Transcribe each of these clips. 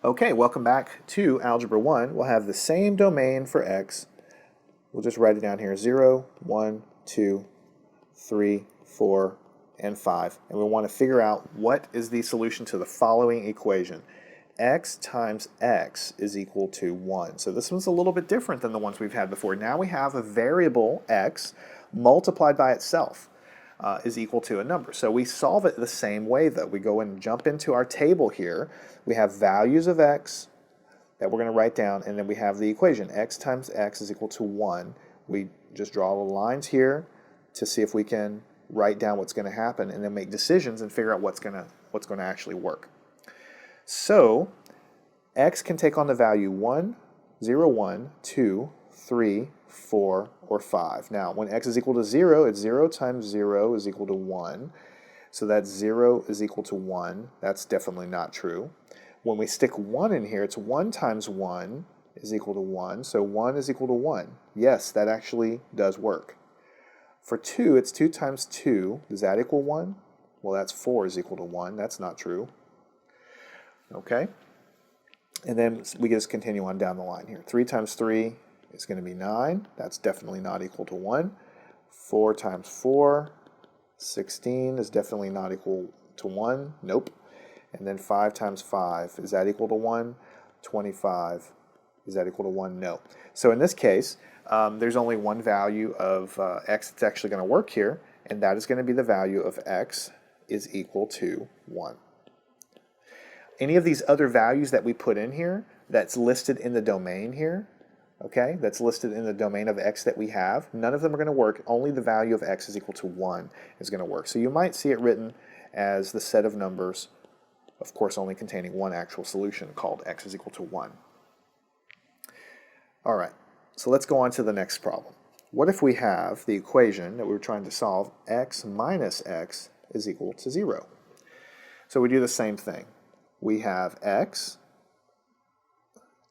Okay, welcome back to Algebra 1. We'll have the same domain for x. We'll just write it down here, 0, 1, 2, 3, 4, and 5. And we want to figure out what is the solution to the following equation. X times x is equal to 1. So this one's a little bit different than the ones we've had before. Now we have a variable x multiplied by itself. Is equal to a number. So we solve it the same way though. We go and jump into our table here. We have values of x that we're going to write down, and then we have the equation x times x is equal to 1. We just draw the lines here to see if we can write down what's going to happen and then make decisions and figure out what's going to actually work. So x can take on the value 1, 0, 1, 2, 3, 4, or 5. Now, when x is equal to 0, it's 0 times 0 is equal to 1. So that's 0 is equal to 1. That's definitely not true. When we stick 1 in here, it's 1 times 1 is equal to 1. So 1 is equal to 1. Yes, that actually does work. For 2, it's 2 times 2. Does that equal 1? Well, that's 4 is equal to 1. That's not true. Okay? And then we just continue on down the line here. 3 times 3 is going to be 9. That's definitely not equal to 1. 4 times 4, 16 is definitely not equal to 1. Nope. And then 5 times 5, is that equal to 1? 25, is that equal to 1? No. So in this case, there's only one value of x that's actually going to work here, and that is going to be the value of x is equal to 1. Any of these other values that we put in here that's listed in the domain here, okay, that's listed in the domain of x that we have, none of them are going to work. Only the value of x is equal to 1 is going to work. So you might see it written as the set of numbers, of course only containing one actual solution called x is equal to 1. All right, so let's go on to the next problem. What if we have the equation that we were trying to solve, x minus x is equal to 0? So we do the same thing. We have x,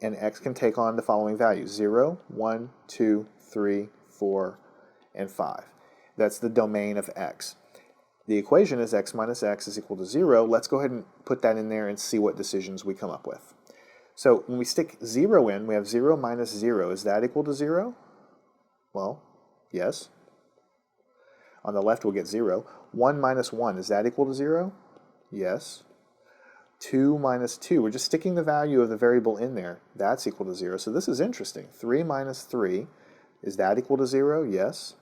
and x can take on the following values, 0, 1, 2, 3, 4, and 5. That's the domain of x. The equation is x minus x is equal to 0. Let's go ahead and put that in there and see what decisions we come up with. So when we stick 0 in, we have 0 minus 0. Is that equal to 0? Well, yes. On the left we'll get 0. 1 minus 1, is that equal to 0? Yes. 2 minus 2, we're just sticking the value of the variable in there. That's equal to 0. So this is interesting. 3 minus 3, is that equal to 0? Yes.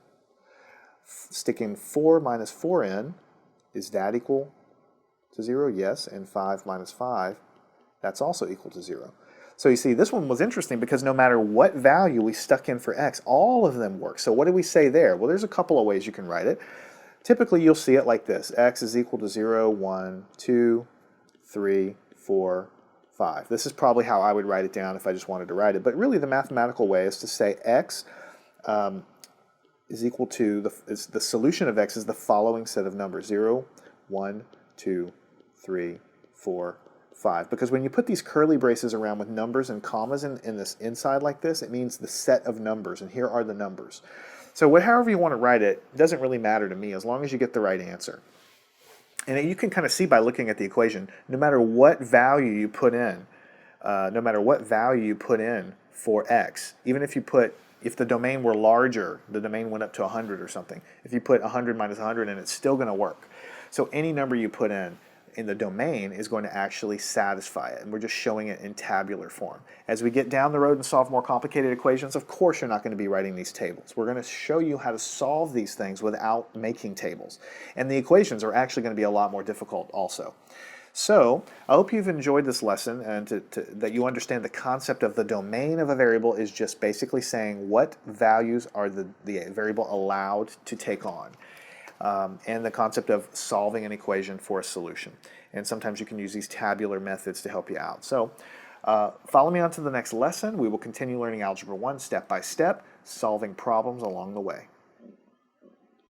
Sticking 4 minus 4 in, is that equal to 0? Yes. And 5 minus 5, that's also equal to 0. So you see, this one was interesting because no matter what value we stuck in for x, all of them work. So what do we say there? Well, there's a couple of ways you can write it. Typically, you'll see it like this. X is equal to 0, 1, 2, 3, 4, 5. This is probably how I would write it down if I just wanted to write it. But really the mathematical way is to say x is equal to, the solution of x is the following set of numbers, 0, 1, 2, 3, 4, 5. Because when you put these curly braces around with numbers and commas in this inside like this, it means the set of numbers, and here are the numbers. So however you want to write it, doesn't really matter to me as long as you get the right answer. And you can kind of see by looking at the equation, no matter what value you put in, for x, even if the domain were larger, the domain went up to 100 or something, if you put 100 minus 100 in, it's still going to work. So any number you put in the domain is going to actually satisfy it, and we're just showing it in tabular form. As we get down the road and solve more complicated equations, of course you're not going to be writing these tables. We're going to show you how to solve these things without making tables. And the equations are actually going to be a lot more difficult also. So I hope you've enjoyed this lesson and that you understand the concept of the domain of a variable is just basically saying what values are the variable allowed to take on. And the concept of solving an equation for a solution. And sometimes you can use these tabular methods to help you out. So follow me on to the next lesson. We will continue learning Algebra 1 step by step, solving problems along the way.